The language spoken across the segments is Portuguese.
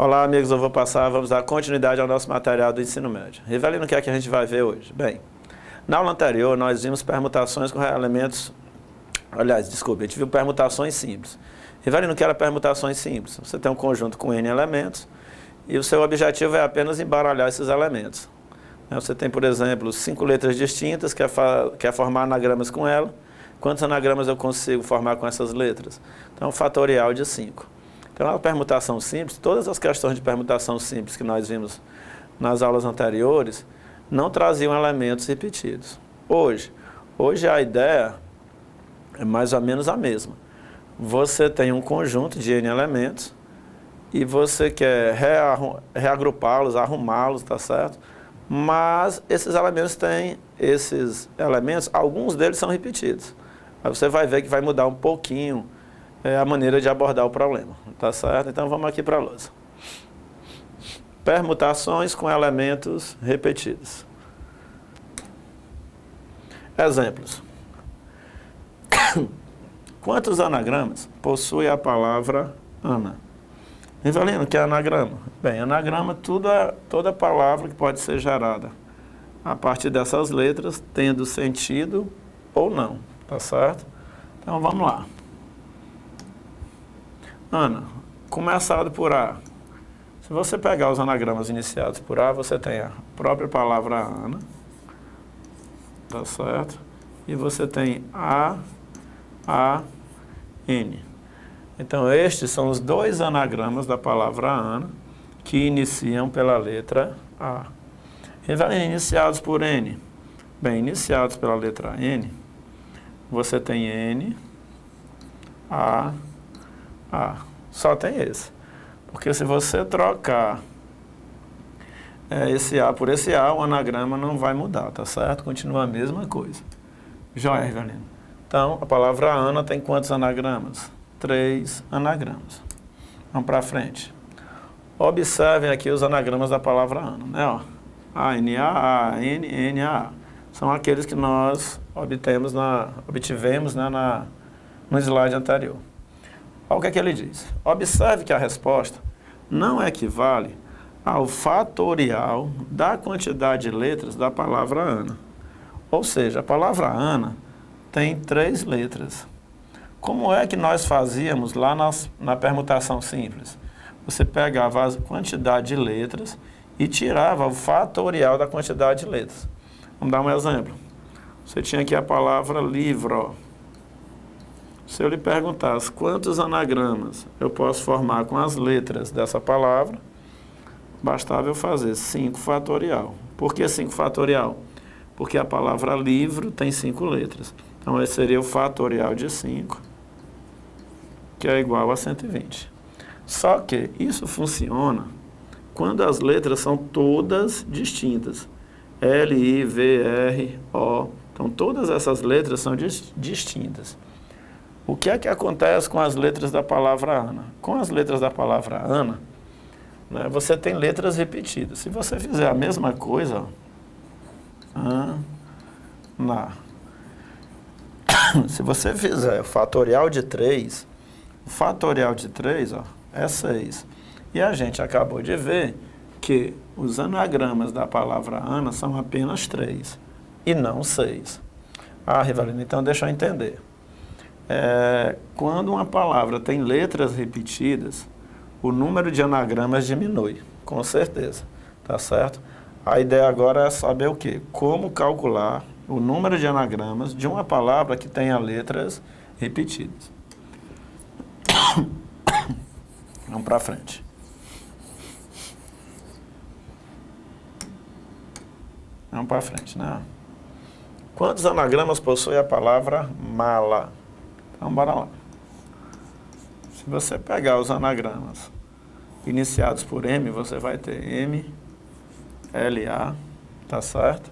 Olá, amigos, vamos dar continuidade ao nosso material do ensino médio. Rivelino, o que é que a gente vai ver hoje? Bem, na aula anterior nós vimos permutações com elementos, a gente viu permutações simples. Rivelino, o que era permutações simples? Você tem um conjunto com N elementos e o seu objetivo é apenas embaralhar esses elementos. Você tem, por exemplo, 5 letras distintas, quer formar anagramas com ela. Quantos anagramas eu consigo formar com essas letras? Então, um fatorial de 5. Então, a permutação simples, todas as questões de permutação simples que nós vimos nas aulas anteriores, não traziam elementos repetidos. Hoje a ideia é mais ou menos a mesma. Você tem um conjunto de N elementos e você quer reagrupá-los, arrumá-los, tá certo? Mas esses elementos, alguns deles são repetidos. Aí você vai ver que vai mudar um pouquinho a maneira de abordar o problema, tá certo? Então vamos aqui para a lousa. Permutações com elementos repetidos. Exemplos. Quantos anagramas possui a palavra Ana? Rivelino, o que é anagrama? Bem, anagrama toda palavra que pode ser gerada a partir dessas letras, tendo sentido ou não, tá certo? Então vamos lá. Ana, começado por A. Se você pegar os anagramas iniciados por A, você tem a própria palavra Ana, tá certo? E você tem N. Então, estes são os dois anagramas da palavra Ana que iniciam pela letra A. Iniciados por N. Bem, iniciados pela letra N, você tem N, A. Só tem esse. Porque se você trocar esse A por esse A, o anagrama não vai mudar, tá certo? Continua a mesma coisa. Joia, Rivelino. Então, a palavra Ana tem quantos anagramas? 3 anagramas. Vamos para frente. Observem aqui os anagramas da palavra Ana, né? Ó, A-N-A, A-N, N-A. São aqueles que nós obtivemos no slide anterior. Olha o que é que ele diz. Observe que a resposta não equivale ao fatorial da quantidade de letras da palavra Ana. Ou seja, a palavra Ana tem 3 letras. Como é que nós fazíamos lá na permutação simples? Você pegava a quantidade de letras e tirava o fatorial da quantidade de letras. Vamos dar um exemplo. Você tinha aqui a palavra livro. Se eu lhe perguntasse quantos anagramas eu posso formar com as letras dessa palavra, bastava eu fazer 5 fatorial. Por que 5 fatorial? Porque a palavra livro tem 5 letras. Então, esse seria o fatorial de 5, que é igual a 120. Só que isso funciona quando as letras são todas distintas. L, I, V, R, O. Então, todas essas letras são distintas. O que é que acontece com as letras da palavra Ana? Com as letras da palavra Ana, né, você tem letras repetidas. Se você fizer a mesma coisa, Ana. Se você fizer o fatorial de 3, é 6. E a gente acabou de ver que os anagramas da palavra Ana são apenas 3 e não 6. Rivelino, então deixa eu entender. Quando uma palavra tem letras repetidas, o número de anagramas diminui, com certeza, tá certo? A ideia agora é saber o quê? Como calcular o número de anagramas de uma palavra que tenha letras repetidas. Vamos para frente. Vamos para frente, né? Quantos anagramas possui a palavra mala? Então, bora lá. Se você pegar os anagramas iniciados por M, você vai ter M, L, A, tá certo?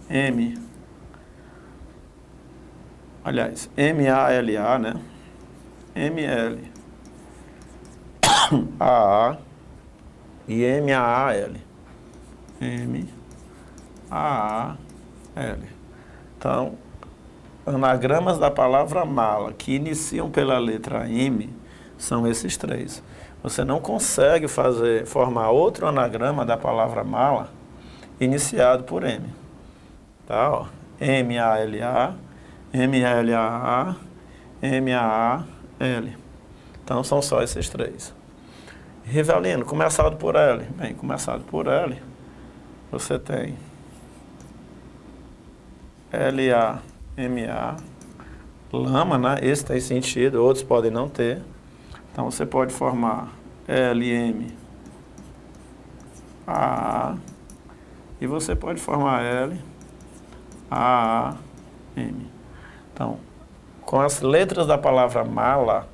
M, M-A-L-A, né? M-L, A-A e M-A-A-L. M-A-A-L. Então, anagramas da palavra mala que iniciam pela letra M São esses três. Você não consegue formar outro anagrama da palavra mala iniciado por M. Tá, ó. M-A-L-A, M-A-L-A-A, M-A-A-L. Então, são só esses três. Rivelino, começado por L. Bem, começado por L, você tem L-A-M-A, lama, né? Esse tem sentido, outros podem não ter. Então, você pode formar L-M-A, e você pode formar L-A-A-M. Então, com as letras da palavra mala,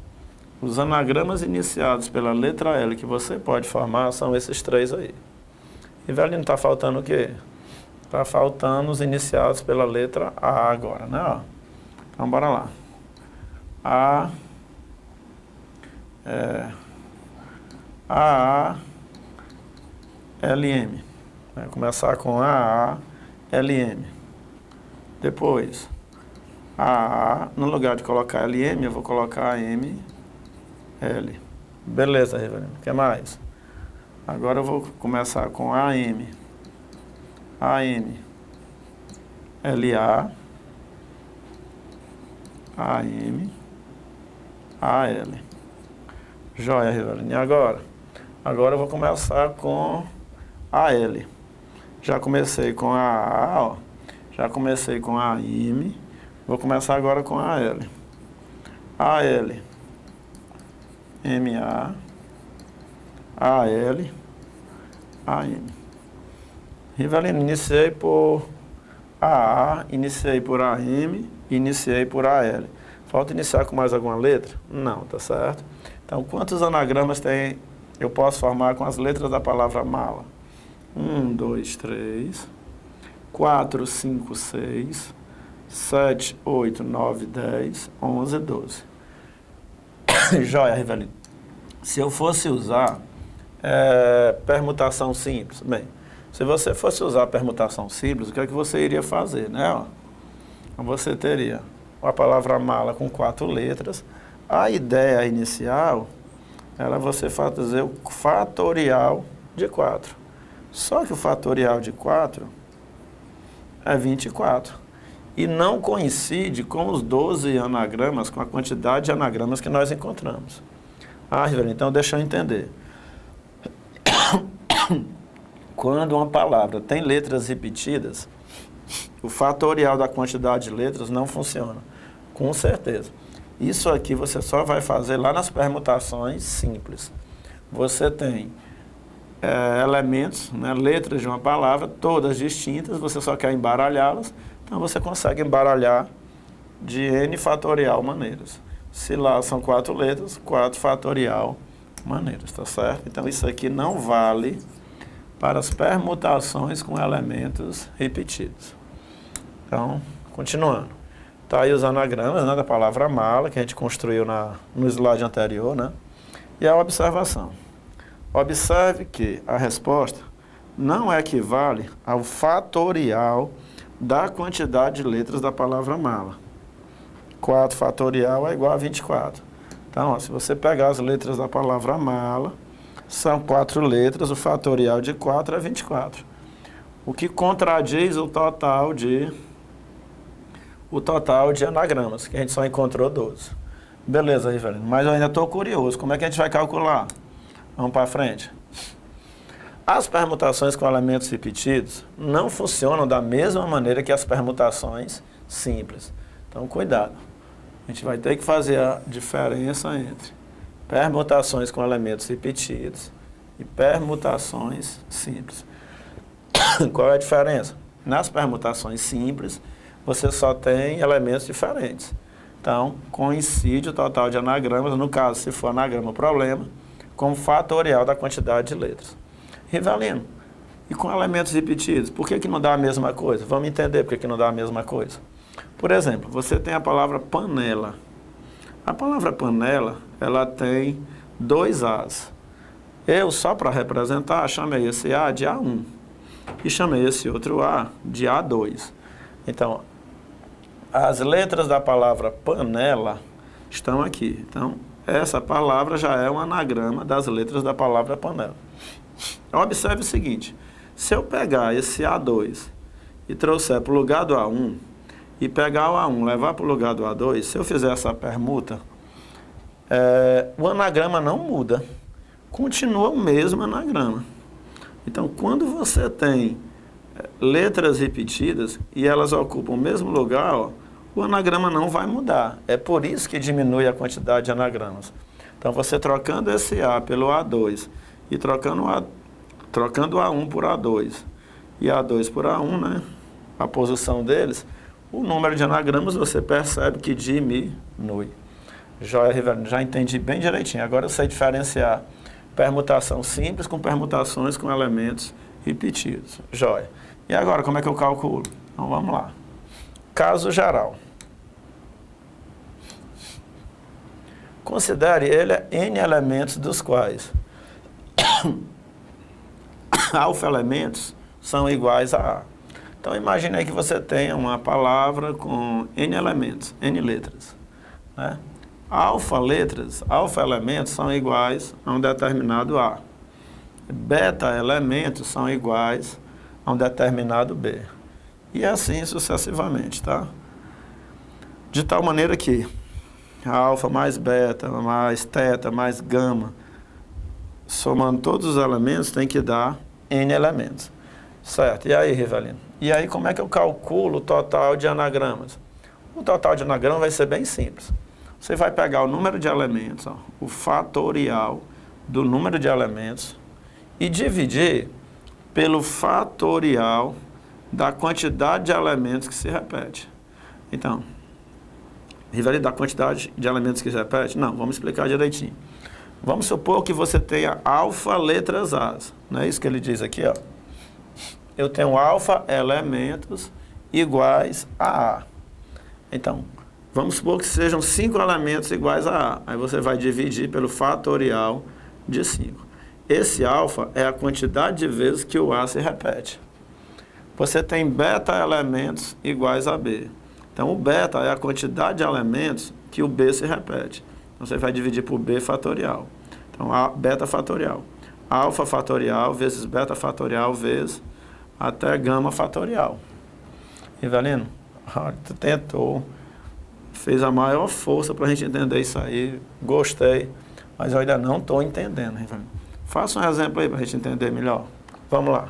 os anagramas iniciados pela letra L que você pode formar são esses três aí. E, velhinho, está faltando o quê? Está faltando os iniciados pela letra A agora, né? Ó. Então, bora lá. A, A-A-L-M. Vai começar com A-A-L-M. Depois, A, no lugar de colocar LM, eu vou colocar M, L. Beleza, Rivelino. O que mais? Agora eu vou começar com AM. AM. LA. AM. AL. Joia, Rivelino. E agora? Agora eu vou começar com AL. Já comecei com a A, ó. Já comecei com a AM. Vou começar agora com a AL. AL. MA. AL. AM. Rivelino, iniciei por AA, iniciei por AM, iniciei por AL. Falta iniciar com mais alguma letra? Não, tá certo? Então, quantos anagramas tem, eu posso formar com as letras da palavra mala? 1, 2, 3, 4, 5, 6, 7, 8, 9, 10, 11, 12. Joia, Rivelino. Se eu fosse usar permutação simples, bem, se você fosse usar permutação simples, o que é que você iria fazer, né? Ó, você teria a palavra mala com 4 letras. A ideia inicial era você fazer o fatorial de 4. Só que o fatorial de 4 é 24. E não coincide com os 12 anagramas, com a quantidade de anagramas que nós encontramos. Ah, Rivelino, então deixa eu entender. Quando uma palavra tem letras repetidas, o fatorial da quantidade de letras não funciona. Com certeza. Isso aqui você só vai fazer lá nas permutações simples. Você tem elementos, né, letras de uma palavra, todas distintas, você só quer embaralhá-las, então você consegue embaralhar de N fatorial maneiras. Se lá são 4 letras, 4 fatorial maneiras, tá certo? Então isso aqui não vale para as permutações com elementos repetidos. Então, continuando. Tá aí os anagramas, né, da palavra mala, que a gente construiu no slide anterior, né? E a observação. Observe que a resposta não equivale ao fatorial da quantidade de letras da palavra mala. 4 fatorial é igual a 24. Então, ó, se você pegar as letras da palavra mala, são 4 letras, o fatorial de 4 é 24. O que contradiz o total de anagramas, que a gente só encontrou 12. Beleza, Rivelino, mas eu ainda estou curioso. Como é que a gente vai calcular? Vamos para frente. As permutações com elementos repetidos não funcionam da mesma maneira que as permutações simples. Então, cuidado. A gente vai ter que fazer a diferença entre permutações com elementos repetidos e permutações simples. Qual é a diferença? Nas permutações simples, você só tem elementos diferentes. Então, coincide o total de anagramas, no caso, se for anagrama problema, com o fatorial da quantidade de letras. Rivelino, e com elementos repetidos, por que não dá a mesma coisa? Vamos entender por que não dá a mesma coisa. Por exemplo, você tem a palavra panela. A palavra panela, ela tem 2 As. Eu, só para representar, chamei esse A de A1 e chamei esse outro A de A2. Então, as letras da palavra panela estão aqui. Então, essa palavra já é um anagrama das letras da palavra panela. Observe o seguinte, se eu pegar esse A2 e trouxer para o lugar do A1, e pegar o A1 levar para o lugar do A2, se eu fizer essa permuta, o anagrama não muda, continua o mesmo anagrama. Então, quando você tem letras repetidas e elas ocupam o mesmo lugar, ó, o anagrama não vai mudar. É por isso que diminui a quantidade de anagramas. Então, você trocando esse A pelo A2 e trocando o A1 por A2 e A2 por A1, né, a posição deles, o número de anagramas você percebe que diminui. Joia, Rivelino, já entendi bem direitinho. Agora eu sei diferenciar permutação simples com permutações com elementos repetidos. Joia. E agora, como é que eu calculo? Então, vamos lá. Caso geral. Considere ele N elementos dos quais alfa elementos são iguais a A. Então, imagine aí que você tenha uma palavra com N elementos, N letras, né? Alfa elementos são iguais a um determinado A. Beta elementos são iguais a um determinado B. E assim sucessivamente, tá? De tal maneira que alfa mais beta, mais teta, mais gama, somando todos os elementos, tem que dar N elementos. Certo? E aí, Rivelino? E aí, como é que eu calculo o total de anagramas? O total de anagrama vai ser bem simples. Você vai pegar o número de elementos, ó, o fatorial do número de elementos, e dividir pelo fatorial da quantidade de elementos que se repete. Então, Rivelino, da quantidade de elementos que se repete? Não, vamos explicar direitinho. Vamos supor que você tenha alfa letras A. Não é isso que ele diz aqui, ó? Eu tenho alfa elementos iguais a A. Então, vamos supor que sejam 5 elementos iguais a A. Aí você vai dividir pelo fatorial de 5. Esse alfa é a quantidade de vezes que o A se repete. Você tem beta elementos iguais a B. Então, o beta é a quantidade de elementos que o B se repete. Então, você vai dividir por B fatorial. Então, a beta fatorial. Alfa fatorial vezes beta fatorial vezes até gama fatorial. Rivelino, tu tentou, fez a maior força para a gente entender isso aí. Gostei, mas eu ainda não estou entendendo, Rivelino. Faça um exemplo aí para a gente entender melhor. Vamos lá.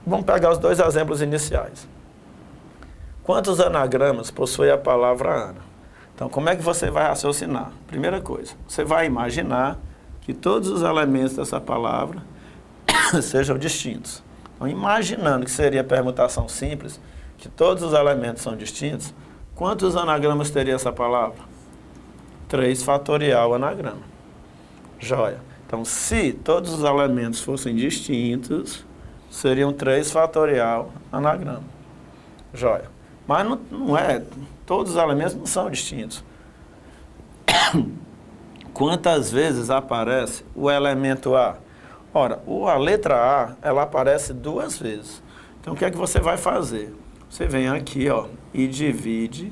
Vamos pegar os dois exemplos iniciais. Quantos anagramas possui a palavra Ana? Então, como é que você vai raciocinar? Primeira coisa, você vai imaginar que todos os elementos dessa palavra sejam distintos. Então, imaginando que seria permutação simples, que todos os elementos são distintos, quantos anagramas teria essa palavra? 3 fatorial anagrama. Joia. Então, se todos os elementos fossem distintos, seriam 3 fatorial anagrama. Joia. Mas não é, todos os elementos não são distintos. Quantas vezes aparece o elemento A? Ora, a letra A, ela aparece 2 vezes. Então, o que é que você vai fazer? Você vem aqui, ó, e divide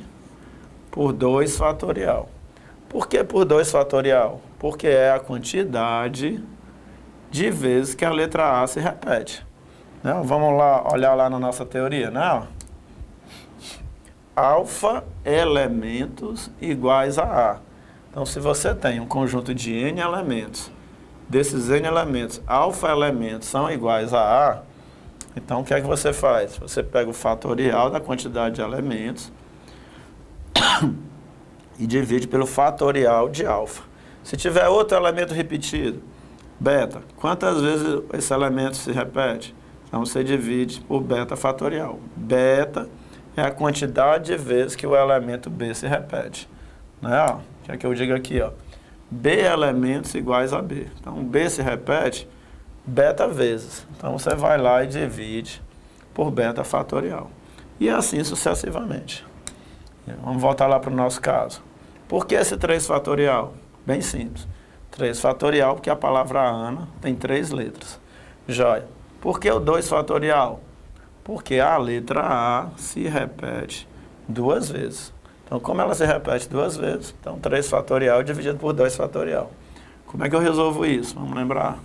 por 2 fatorial. Por que por 2 fatorial? Porque é a quantidade de vezes que a letra A se repete. Não, vamos lá, olhar lá na nossa teoria, né? Alfa elementos iguais a A. Então, se você tem um conjunto de N elementos, desses N elementos, alfa elementos são iguais a A, então o que é que você faz? Você pega o fatorial da quantidade de elementos e divide pelo fatorial de alfa. Se tiver outro elemento repetido, beta, quantas vezes esse elemento se repete? Então você divide por beta fatorial. Beta é a quantidade de vezes que o elemento B se repete. Né? Quer que eu diga aqui, ó, B elementos iguais a B. Então, B se repete beta vezes. Então, você vai lá e divide por beta fatorial. E assim sucessivamente. Vamos voltar lá para o nosso caso. Por que esse 3 fatorial? Bem simples. 3 fatorial porque a palavra Ana tem 3 letras. Joia. Por que o 2 fatorial? Porque a letra A se repete 2 vezes. Então, como ela se repete duas vezes, então 3 fatorial dividido por 2 fatorial. Como é que eu resolvo isso? Vamos lembrar?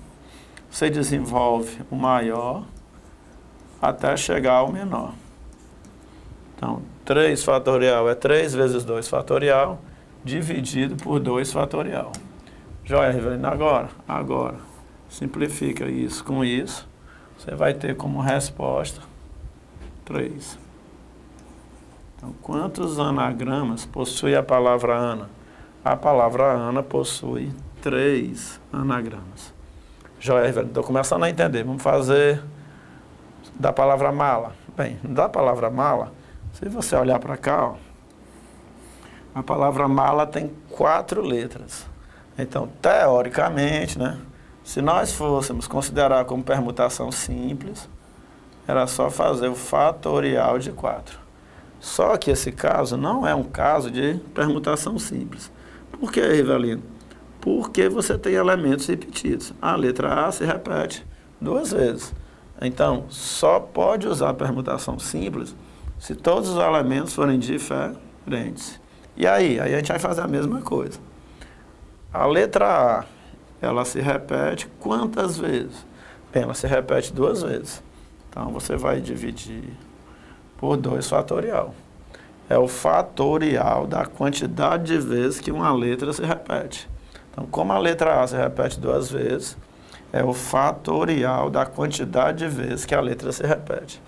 Você desenvolve o maior até chegar ao menor. Então, 3 fatorial é 3 vezes 2 fatorial, dividido por 2 fatorial. Joia, Rivelino, agora, simplifica isso com isso, você vai ter como resposta 3. Então, quantos anagramas possui a palavra Ana? A palavra Ana possui 3 anagramas. Joia, Rivelino, estou começando a entender. Vamos fazer da palavra mala. Bem, da palavra mala, se você olhar para cá, ó, a palavra mala tem 4 letras. Então, teoricamente, né, se nós fôssemos considerar como permutação simples, era só fazer o fatorial de 4. Só que esse caso não é um caso de permutação simples. Por que, Rivelino? Porque você tem elementos repetidos. A letra A se repete 2 vezes. Então, só pode usar permutação simples se todos os elementos forem diferentes. E aí a gente vai fazer a mesma coisa. A letra A, ela se repete quantas vezes? Bem, ela se repete 2 vezes. Então, você vai dividir por 2 fatorial. É o fatorial da quantidade de vezes que uma letra se repete. Então, como a letra A se repete 2 vezes, é o fatorial da quantidade de vezes que a letra se repete.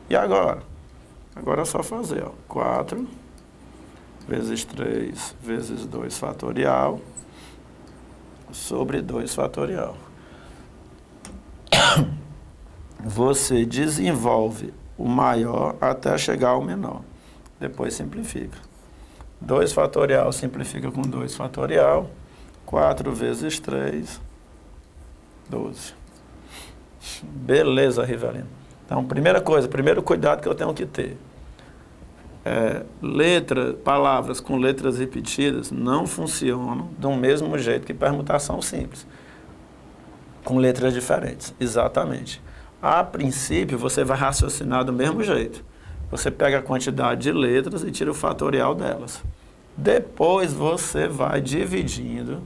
E agora? Agora é só fazer, ó, 4 vezes 3 vezes 2 fatorial sobre 2 fatorial. Você desenvolve o maior até chegar ao menor. Depois simplifica. 2 fatorial simplifica com 2 fatorial. 4 vezes 3, 12. Beleza, Rivelino. Então, primeira coisa, primeiro cuidado que eu tenho que ter. Palavras com letras repetidas não funcionam do mesmo jeito que permutação simples. Com letras diferentes, exatamente. A princípio, você vai raciocinar do mesmo jeito. Você pega a quantidade de letras e tira o fatorial delas. Depois, você vai dividindo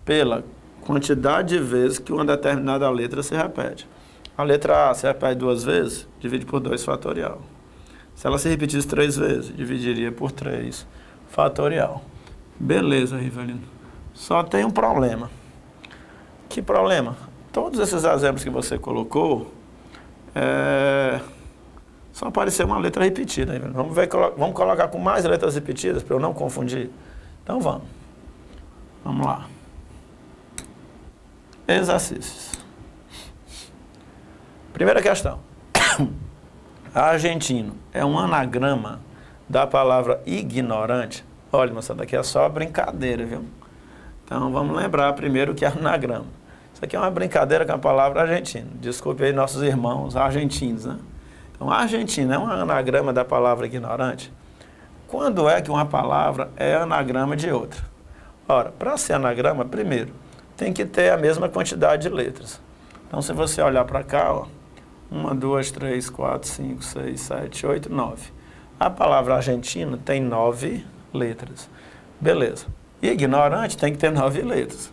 pela quantidade de vezes que uma determinada letra se repete. A letra A se repete 2 vezes, divide por 2 fatorial. Se ela se repetisse 3 vezes, dividiria por 3 fatorial. Beleza, Rivelino. Só tem um problema. Que problema? Todos esses exemplos que você colocou, só apareceu uma letra repetida. Rivelino. Vamos colocar com mais letras repetidas para eu não confundir? Então vamos. Vamos lá. Exercícios. Primeira questão. Argentino é um anagrama da palavra ignorante? Olha, moçada, aqui é só brincadeira, viu? Então, vamos lembrar primeiro o que é anagrama. Isso aqui é uma brincadeira com a palavra argentino. Desculpe aí nossos irmãos argentinos, né? Então, argentino é um anagrama da palavra ignorante? Quando é que uma palavra é anagrama de outra? Ora, para ser anagrama, primeiro, tem que ter a mesma quantidade de letras. Então, se você olhar para cá, ó, 1, 2, 3, 4, 5, 6, 7, 8, 9. A palavra argentino tem 9 letras. Beleza. Ignorante tem que ter 9 letras.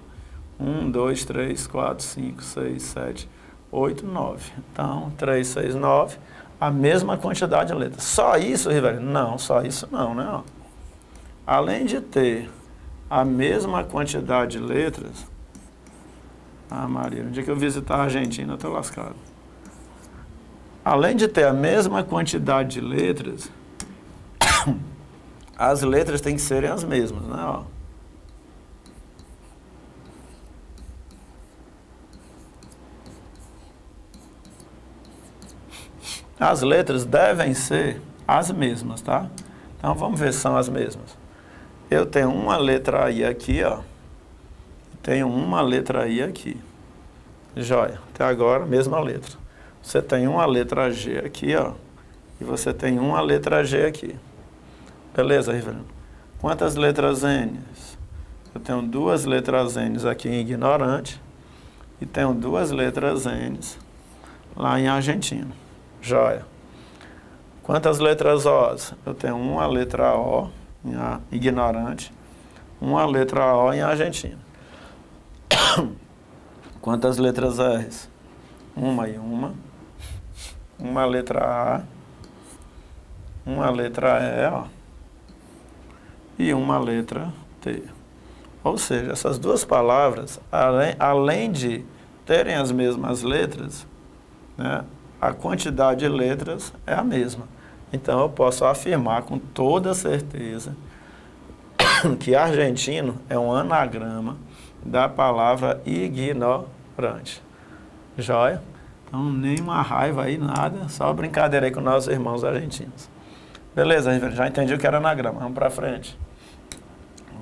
1, 2, 3, 4, 5, 6, 7, 8, 9. Então, 3, 6, 9. A mesma quantidade de letras. Só isso, Rivelino? Não, só isso não, né? Ó. Além de ter a mesma quantidade de letras... Ah, Maria, no dia que eu visitar a Argentina, eu estou lascado. Além de ter a mesma quantidade de letras, as letras têm que serem as mesmas, né? Ó. As letras devem ser as mesmas, tá? Então, vamos ver se são as mesmas. Eu tenho uma letra I aqui, ó. Tenho uma letra I aqui. Joia. Até agora, mesma letra. Você tem uma letra G aqui, ó. E você tem uma letra G aqui. Beleza, Rivelino? Quantas letras N? Eu tenho 2 letras N aqui em ignorante. E tenho 2 letras N lá em argentino. Joia. Quantas letras O? Eu tenho uma letra O ignorante, uma letra O em argentino. Quantas letras R's? Uma e uma letra A, uma letra E, ó, e uma letra T. Ou seja, essas duas palavras, além de terem as mesmas letras, né, a quantidade de letras é a mesma. Então, eu posso afirmar com toda certeza que argentino é um anagrama da palavra ignorante. Joia? Então, nenhuma raiva aí, nada, só brincadeira aí com nossos irmãos argentinos. Beleza, já entendi o que era anagrama. Vamos para frente.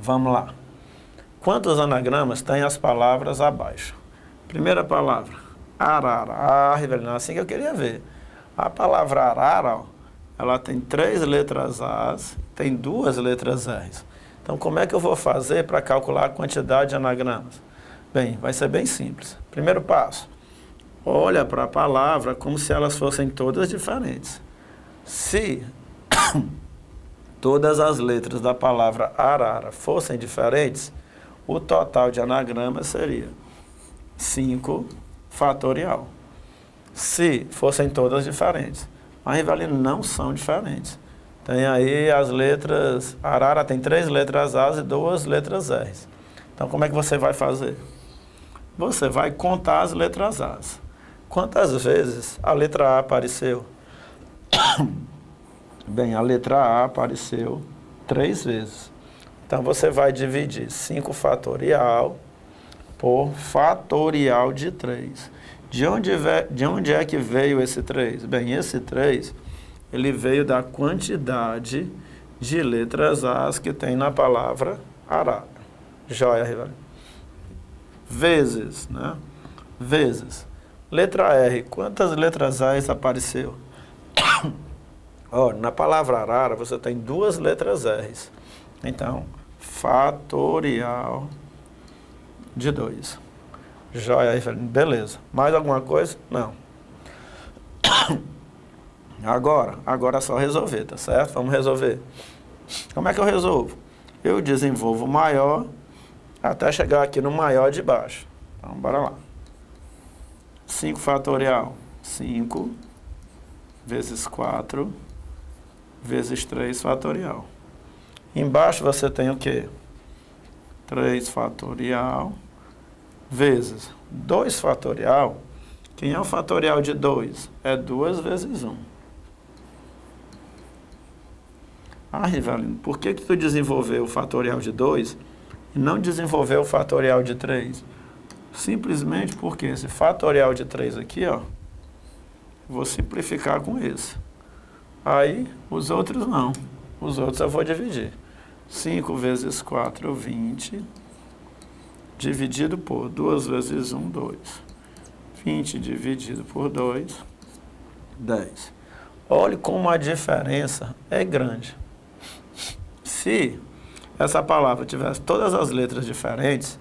Vamos lá. Quantos anagramas tem as palavras abaixo? Primeira palavra, arara. Ah, Rivelino, assim que eu queria ver. A palavra arara, ó, ela tem 3 letras As, tem 2 letras R's. Então, como é que eu vou fazer para calcular a quantidade de anagramas? Bem, vai ser bem simples. Primeiro passo, olha para a palavra como se elas fossem todas diferentes. Se todas as letras da palavra arara fossem diferentes, o total de anagramas seria 5 fatorial. Se fossem todas diferentes. Mas, Rivelino, não são diferentes. Tem aí as letras, arara tem 3 letras As e 2 letras R's. Então, como é que você vai fazer? Você vai contar as letras As. Quantas vezes a letra A apareceu? Bem, a letra A apareceu 3 vezes. Então, você vai dividir 5 fatorial por fatorial de 3. De onde é que veio esse 3? Bem, esse 3, ele veio da quantidade de letras As que tem na palavra arara. Joia, Rivelino. Vezes, né? Vezes. Letra R, quantas letras R's apareceu? Ó, na palavra arara, você tem 2 letras R's. Então, fatorial de 2. Joia, Rivelino. Beleza. Mais alguma coisa? Não. Agora é só resolver, tá certo? Vamos resolver. Como é que eu resolvo? Eu desenvolvo o maior até chegar aqui no maior de baixo. Então, bora lá. 5 fatorial. 5 vezes 4 vezes 3 fatorial. Embaixo você tem o quê? 3 fatorial vezes 2 fatorial. Quem é o fatorial de 2? É 2 vezes 1. Ah, Rivelino, por que tu desenvolveu o fatorial de 2 e não desenvolveu o fatorial de 3? Simplesmente porque esse fatorial de 3 aqui, ó, vou simplificar com esse. Aí, os outros não. Os outros eu vou dividir. 5 vezes 4, 20. Dividido por 2 vezes 1, 2. 20 dividido por 2, 10. Olhe como a diferença é grande. Se essa palavra tivesse todas as letras diferentes,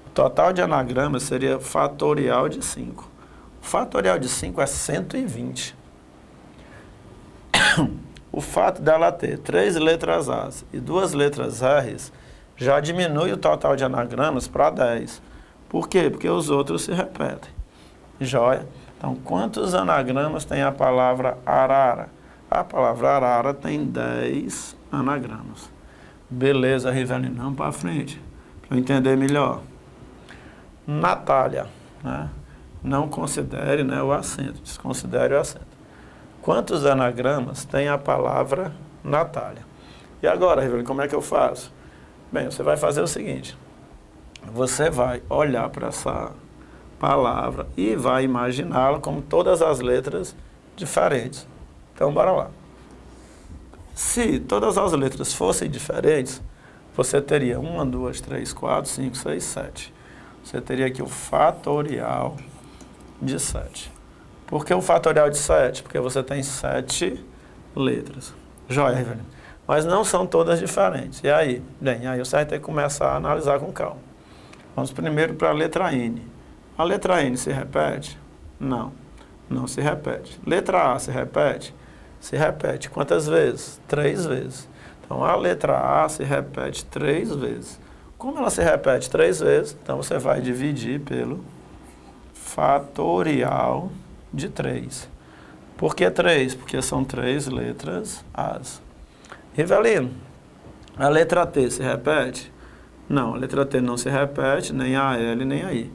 o total de anagramas seria fatorial de 5. O fatorial de 5 é 120. O fato dela ter 3 letras As e 2 letras R's já diminui o total de anagramas para 10. Por quê? Porque os outros se repetem. Joia? Então, quantos anagramas tem a palavra arara? A palavra arara tem 10 anagramas. Beleza, Rivelino, vamos para frente, para eu entender melhor. Natália, né? Não considere, né, o acento, desconsidere o acento. Quantos anagramas tem a palavra Natália? E agora, Rivelino, como é que eu faço? Bem, você vai fazer o seguinte. Você vai olhar para essa palavra e vai imaginá-la como todas as letras diferentes. Então, bora lá. Se todas as letras fossem diferentes, você teria 1, 2, 3, 4, 5, 6, 7. Você teria aqui o fatorial de 7. Por que o fatorial de 7? Porque você tem 7 letras. Joia, Rivelino. Mas não são todas diferentes. E aí? Bem, aí você vai ter que começar a analisar com calma. Vamos primeiro para a letra N. A letra N se repete? Não, não se repete. Letra A se repete? Se repete. Quantas vezes? 3 vezes. Então, a letra A se repete 3 vezes. Como ela se repete 3 vezes, então você vai dividir pelo fatorial de 3. Por que 3? Porque são 3 letras As. Rivelino, a letra T se repete? Não, a letra T não se repete, nem a L, nem a I.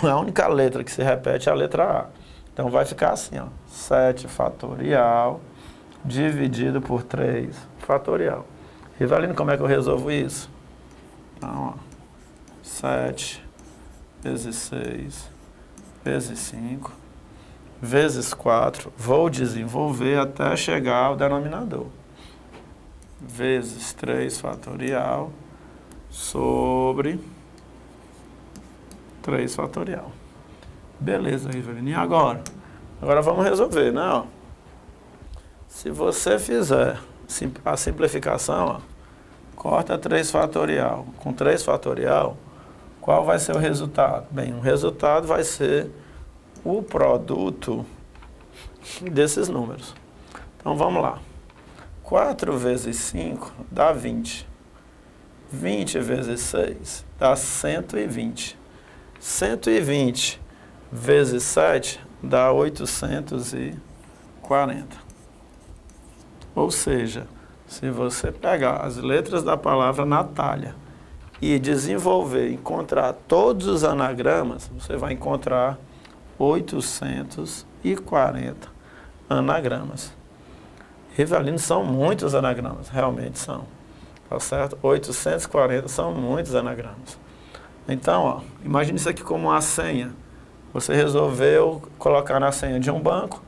A única letra que se repete é a letra A. Então vai ficar assim, ó, 7 fatorial dividido por 3 fatorial. Rivelino, como é que eu resolvo isso? Então, ó, 7 vezes 6 vezes 5 vezes 4. Vou desenvolver até chegar ao denominador. Vezes 3 fatorial sobre 3 fatorial. Beleza, Rivelino. E agora? Agora vamos resolver, né? Ó. Se você fizer a simplificação, ó, corta 3 fatorial. Com 3 fatorial, qual vai ser o resultado? Bem, o resultado vai ser o produto desses números. Então, vamos lá. 4 vezes 5 dá 20. 20 vezes 6 dá 120. 120 vezes 7 dá 840. Ou seja, se você pegar as letras da palavra Natália e desenvolver, encontrar todos os anagramas, você vai encontrar 840 anagramas. Rivelino, são muitos anagramas, realmente são. Tá certo? 840 são muitos anagramas. Então, ó, imagine isso aqui como uma senha. Você resolveu colocar na senha de um banco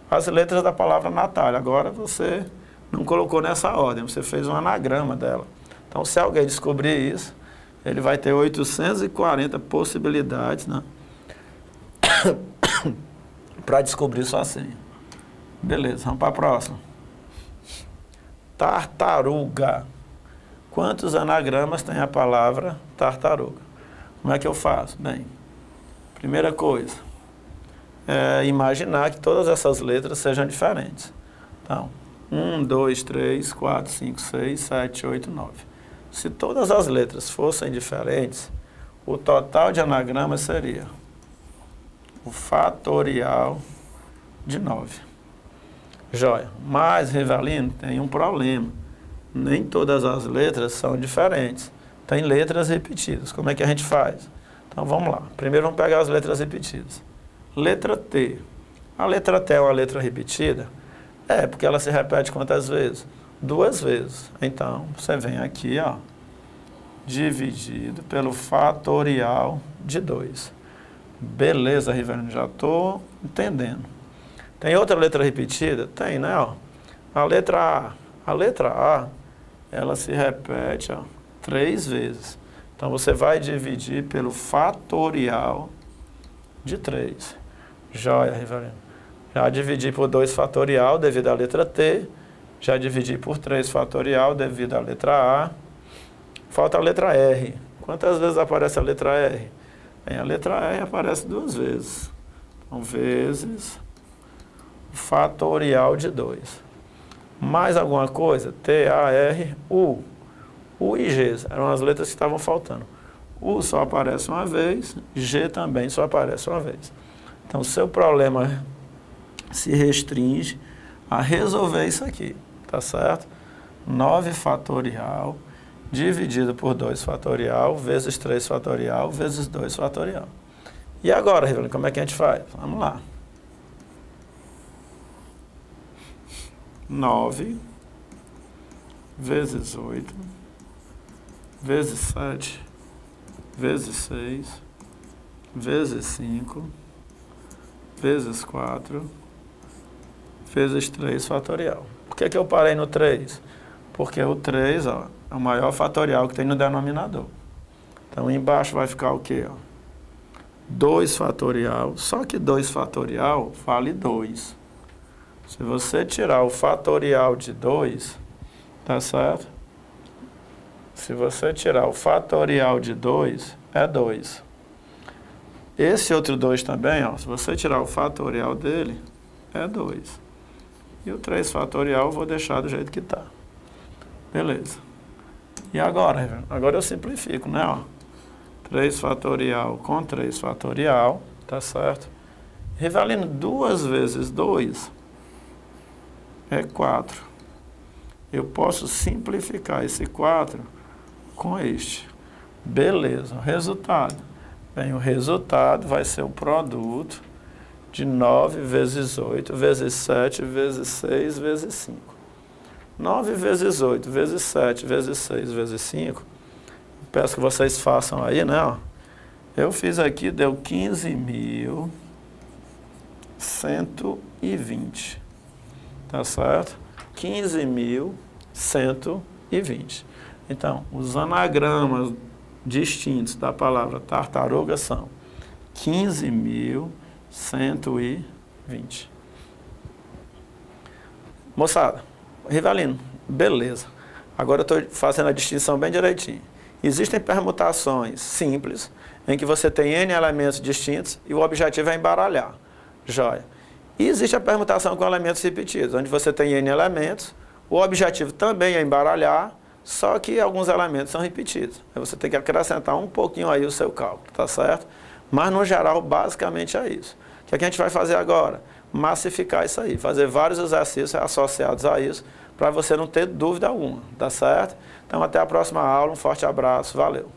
as letras da palavra Natália. Agora você não colocou nessa ordem, você fez um anagrama dela. Então, se alguém descobrir isso, ele vai ter 840 possibilidades, né, para descobrir sua senha. Beleza, vamos para a próxima. Tartaruga. Quantos anagramas tem a palavra tartaruga? Como é que eu faço? Bem, primeira coisa, é imaginar que todas essas letras sejam diferentes. Então, 1, 2, 3, 4, 5, 6, 7, 8, 9. Se todas as letras fossem diferentes, o total de anagramas seria o fatorial de 9. Joia. Mas, Rivelino, tem um problema. Nem todas as letras são diferentes. Tem letras repetidas. Como é que a gente faz? Então, vamos lá. Primeiro, vamos pegar as letras repetidas. Letra T. A letra T é uma letra repetida? É, porque ela se repete quantas vezes? 2 vezes. Então, você vem aqui, ó, dividido pelo fatorial de 2. Beleza, Rivelino, já estou entendendo. Tem outra letra repetida? Tem, né? Ó. A letra A. A letra A, ela se repete, ó, 3 vezes. Então, você vai dividir pelo fatorial de 3. Joia, Rivelino. Já dividi por 2 fatorial devido à letra T. Já dividi por 3 fatorial devido à letra A. Falta a letra R. Quantas vezes aparece a letra R? Bem, a letra R aparece 2 vezes. Então, vezes o fatorial de 2. Mais alguma coisa? T, A, R, U. U e G eram as letras que estavam faltando. U só aparece uma vez, G também só aparece uma vez. Então, o seu problema se restringe a resolver isso aqui, tá certo? 9 fatorial dividido por 2 fatorial vezes 3 fatorial vezes 2 fatorial. E agora, Rivelino, como é que a gente faz? Vamos lá. 9 vezes 8 vezes 7 vezes 6 vezes 5 vezes 4 vezes 3 fatorial. Por que eu parei no 3? Porque o 3, ó, é o maior fatorial que tem no denominador. Então, embaixo vai ficar o quê? Ó? 2 fatorial, só que 2 fatorial vale 2. Se você tirar o fatorial de 2, tá certo? Se você tirar o fatorial de 2, é 2. Esse outro 2 também, ó, se você tirar o fatorial dele, é 2. E o 3 fatorial eu vou deixar do jeito que está. Beleza. E agora? Agora eu simplifico, né? Ó, 3 fatorial com 3 fatorial, tá certo? Rivalino, 2 vezes 2 é 4. Eu posso simplificar esse 4 com este. Beleza, o resultado. Bem, o resultado vai ser o produto de 9 vezes 8, vezes 7, vezes 6, vezes 5. 9 vezes 8, vezes 7, vezes 6, vezes 5. Peço que vocês façam aí, né? Ó. Eu fiz aqui, deu 15.120. Tá certo? 15.120. Então, os anagramas distintos da palavra tartaruga são 15.120. Moçada, Rivalino, beleza. Agora eu estou fazendo a distinção bem direitinho. Existem permutações simples, em que você tem N elementos distintos e o objetivo é embaralhar. Joia. E existe a permutação com elementos repetidos, onde você tem N elementos, o objetivo também é embaralhar, só que alguns elementos são repetidos. Aí você tem que acrescentar um pouquinho aí o seu cálculo, tá certo? Mas, no geral, basicamente é isso. O que a gente vai fazer agora? Massificar isso aí, fazer vários exercícios associados a isso, para você não ter dúvida alguma, tá certo? Então, até a próxima aula, um forte abraço, valeu!